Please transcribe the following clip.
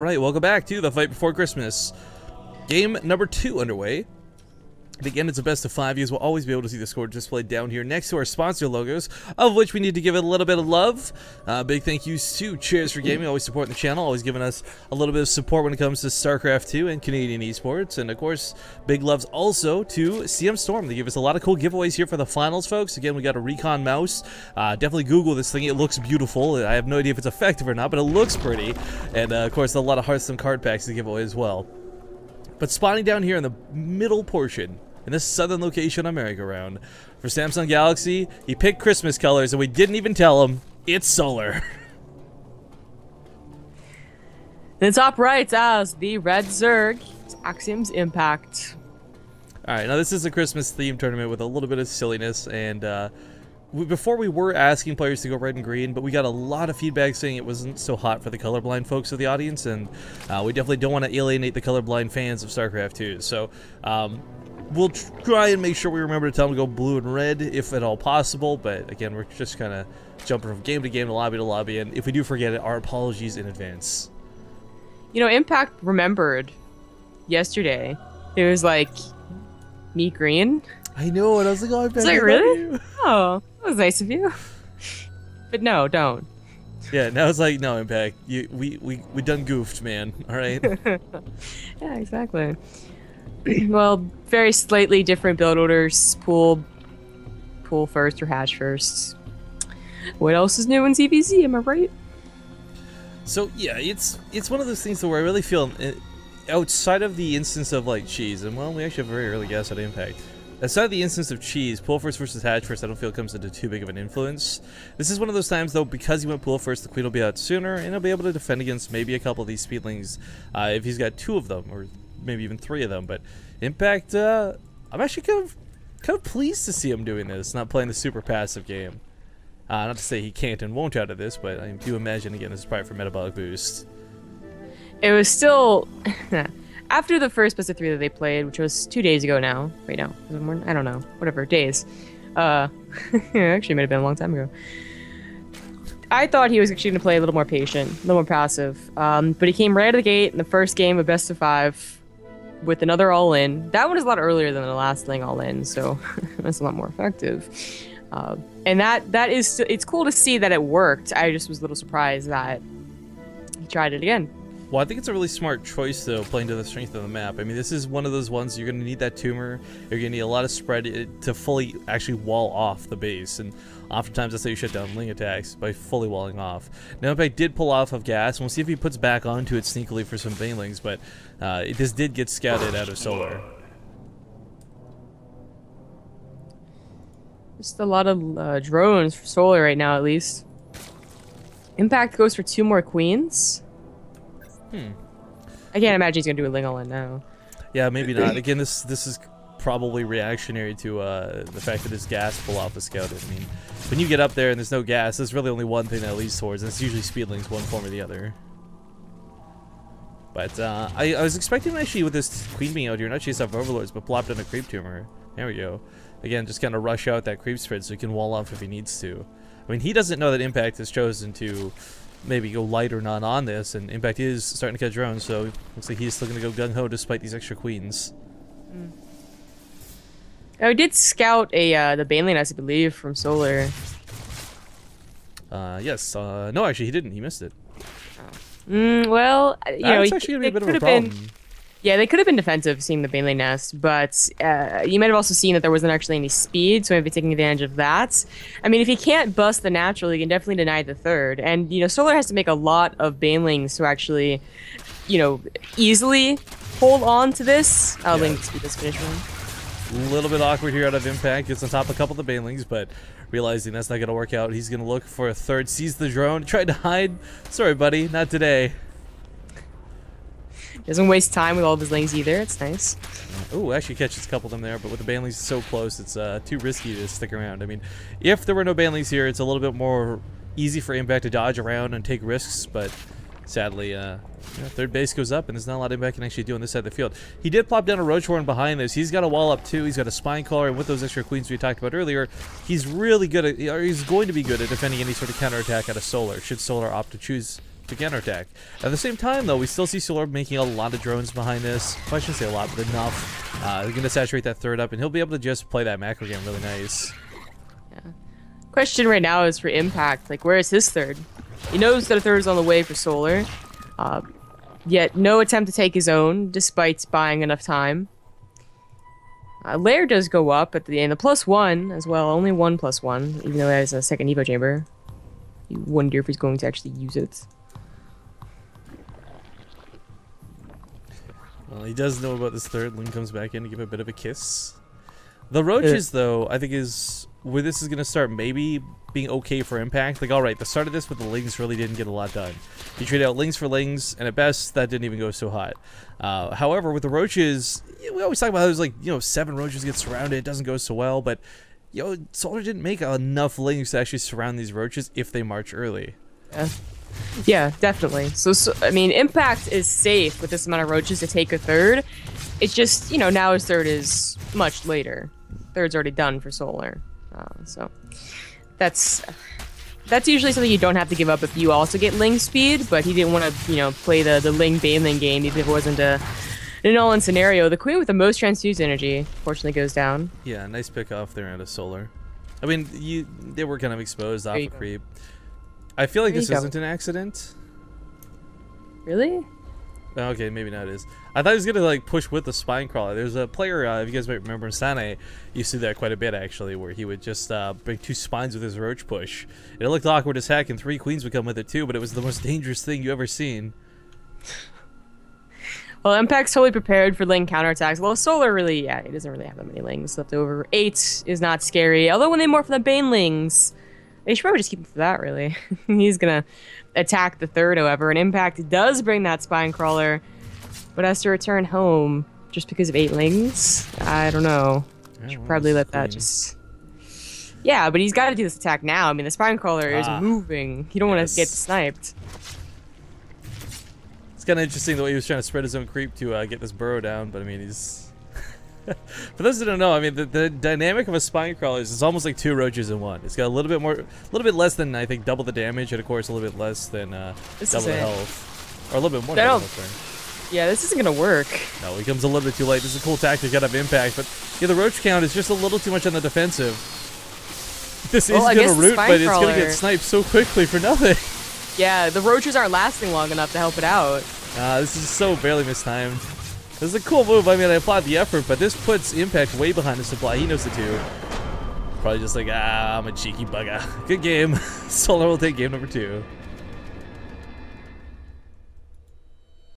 Right, welcome back to the Fight Before Christmas. Game number 2 underway. And again, it's a best of 5. You will always be able to see the score displayed down here next to our sponsor logos, of which we need to give it a little bit of love. Big thank yous to Cheers for Gaming, always supporting the channel, always giving us a little bit of support when it comes to StarCraft 2 and Canadian esports. And of course, big loves also to CM Storm. They give us a lot of cool giveaways here for the finals, folks. Again, we got a Recon mouse. Definitely Google this thing. It looks beautiful. I have no idea if it's effective or not, but it looks pretty. And of course, a lot of Hearthstone card packs to give away as well. But spawning down here in the middle portion, in this southern location on merry-go-round, for Samsung Galaxy, he picked Christmas colors, and we didn't even tell him. It's solar. The top right as the Red Zerg, Axiom's Impact. Alright, now this is a Christmas-themed tournament with a little bit of silliness, and before we were asking players to go red and green, but we got a lot of feedback saying it wasn't so hot for the colorblind folks of the audience, and we definitely don't want to alienate the colorblind fans of StarCraft 2. So, we'll try and make sure we remember to tell them to go blue and red, if at all possible, but again, we're just kind of jumping from game to game, to lobby, and if we do forget it, our apologies in advance. You know, Impact remembered yesterday. It was like, me green? I know, and I was like, oh, I bet. It's like, really? Oh, that was nice of you. But no, don't. Yeah, now it's like, no, Impact, we done goofed, man, alright? Yeah, exactly. Well, very slightly different build orders. Pool first or hatch first. What else is new in ZVZ? Am I right? So yeah, it's one of those things where I really feel outside of the instance of like cheese, and well, we actually have a very early guess at Impact. Outside of the instance of cheese, pool first versus hatch first, I don't feel comes into too big of an influence. This is one of those times though, because he went pool first, the queen will be out sooner, and he'll be able to defend against maybe a couple of these speedlings if he's got 2 of them, or maybe even 3 of them. But Impact, I'm actually kind of pleased to see him doing this, not playing the super passive game. Not to say he can't and won't out of this, but I do imagine again this is probably for metabolic boost. It was still after the first best of 3 that they played, which was 2 days ago now. Wait, no, was it more? I don't know. Whatever, days. Actually, it might have been a long time ago. I thought he was actually going to play a little more patient, a little more passive. But he came right out of the gate in the first game of best of 5 with another all-in. That one is a lot earlier than the last thing all-in, so that's a lot more effective. And that is, it's cool to see that it worked. I just was a little surprised that he tried it again. Well, I think it's a really smart choice, though, playing to the strength of the map. I mean, this is one of those ones you're going to need that tumor. You're going to need a lot of spread to fully actually wall off the base. And oftentimes, that's how you shut down Ling attacks, by fully walling off. Now, Impact did pull off of gas, and we'll see if he puts back onto it sneakily for some banelings, but this did get scouted out of solar. Just a lot of drones for solar right now, at least. Impact goes for 2 more queens. I can't imagine he's gonna do a Ling all-in now. Yeah, maybe not. Again, this is probably reactionary to the fact that his gas pull-off is scouted. I mean, when you get up there and there's no gas, there's really only one thing that leads towards, and it's usually speedlings, one form or the other. But I was expecting actually with this queen being out here, not chase off overlords, but plop down a creep tumor. There we go. Again, just kind of rush out that creep spread so he can wall off if he needs to. I mean, he doesn't know that Impact has chosen to maybe go light or none on this, and Impact is starting to catch drones, so looks like he's still going to go gung-ho despite these extra queens. I did scout the Baneling Nest, I believe, from solar. Yes. No, actually, he didn't. He missed it. Well, you know, it's actually going to be a bit of a problem. Yeah, they could have been defensive seeing the Baneling Nest, but you might have also seen that there wasn't actually any speed, so maybe taking advantage of that. I mean, if he can't bust the natural, he can definitely deny the third. And, you know, Solar has to make a lot of Banelings to actually, you know, easily hold on to this. Link speed this finish one. A little bit awkward here out of Impact. Gets on top of a couple of the Banelings, but realizing that's not going to work out, he's going to look for a third. Sees the drone, tried to hide. Sorry, buddy, not today. Doesn't waste time with all of his lings either. It's nice. Oh, actually catches a couple of them there, but with the Banelings so close, it's too risky to stick around. I mean, if there were no Banelings here, it's a little bit more easy for Impact to dodge around and take risks, but sadly, third base goes up, and there's not a lot Impact can actually do on this side of the field. He did plop down a Roach Horn behind this. He's got a wall up too. He's got a Spine Caller, and with those extra queens we talked about earlier, he's really good at, or he's going to be good at defending any sort of counterattack out of Solar, should Solar opt to choose to counterattack. At the same time, though, we still see Solar making a lot of drones behind this. Well, I shouldn't say a lot, but enough. They're going to saturate that third up, and he'll be able to just play that macro game really nice. Yeah. Question right now is for Impact. Like, where is his third? He knows that a third is on the way for Solar. Yet no attempt to take his own, despite buying enough time. Lair does go up at the end. The +1 as well. Only 1 +1, even though it has a second Evo chamber. You wonder if he's going to actually use it. Well, he does know about this third. Ling comes back in to give a bit of a kiss. The Roaches, though, I think is where this is going to start maybe being okay for Impact. Like, alright, the start of this with the Lings really didn't get a lot done. You trade out Lings for Lings, and at best, that didn't even go so hot. However, with the Roaches, we always talk about how there's like, 7 Roaches get surrounded, it doesn't go so well, but, Solar didn't make enough Lings to actually surround these Roaches if they march early. Yeah, definitely. So, I mean, Impact is safe with this amount of Roaches to take a third. It's just, now his third is much later. Third's already done for Solar. So that's usually something you don't have to give up if you also get Ling speed, but he didn't want to, play the Ling Baneling game even if it wasn't an all-in scenario. The Queen with the most transfused energy, fortunately, goes down. Yeah, nice pick off there out of Solar. I mean, they were kind of exposed off of creep. I feel like this isn't an accident. Really? Okay, maybe not it is. I thought he was gonna like push with the spine crawler. There's a player, if you guys might remember, Sane used to do that quite a bit actually, where he would just bring 2 spines with his roach push. It looked awkward as heck, and 3 queens would come with it too, but it was the most dangerous thing you ever seen. Well, Impact's totally prepared for Ling counterattacks. Well, Solar really, yeah, he doesn't really have that many Lings left over. 8 is not scary, although when they morph the Banelings, they should probably just keep him for that, really. He's gonna attack the third, however, and Impact does bring that spine crawler, but has to return home just because of 8 Lings. I don't know. Should probably let that just... Yeah, but he's got to do this attack now. I mean, the spine crawler is moving. You don't want to get sniped. It's kind of interesting the way he was trying to spread his own creep to get this burrow down, but I mean, he's... For those who don't know, I mean, the dynamic of a spine crawler is it's almost like 2 roaches in one. It's got a little bit less than, I think, double the damage, and of course a little bit less than double the health. Or a little bit more than double the health. Yeah, this isn't gonna work. No, he comes a little bit too late. This is a cool tactic, got up Impact, but yeah, the roach count is just a little too much on the defensive. This is gonna root, but it's gonna get sniped so quickly for nothing. Yeah, the roaches aren't lasting long enough to help it out. This is so barely mistimed. This is a cool move. I mean, I applaud the effort, but this puts Impact way behind the supply. He knows it too. Probably just like, I'm a cheeky bugger. Good game. Solar will take game number 2.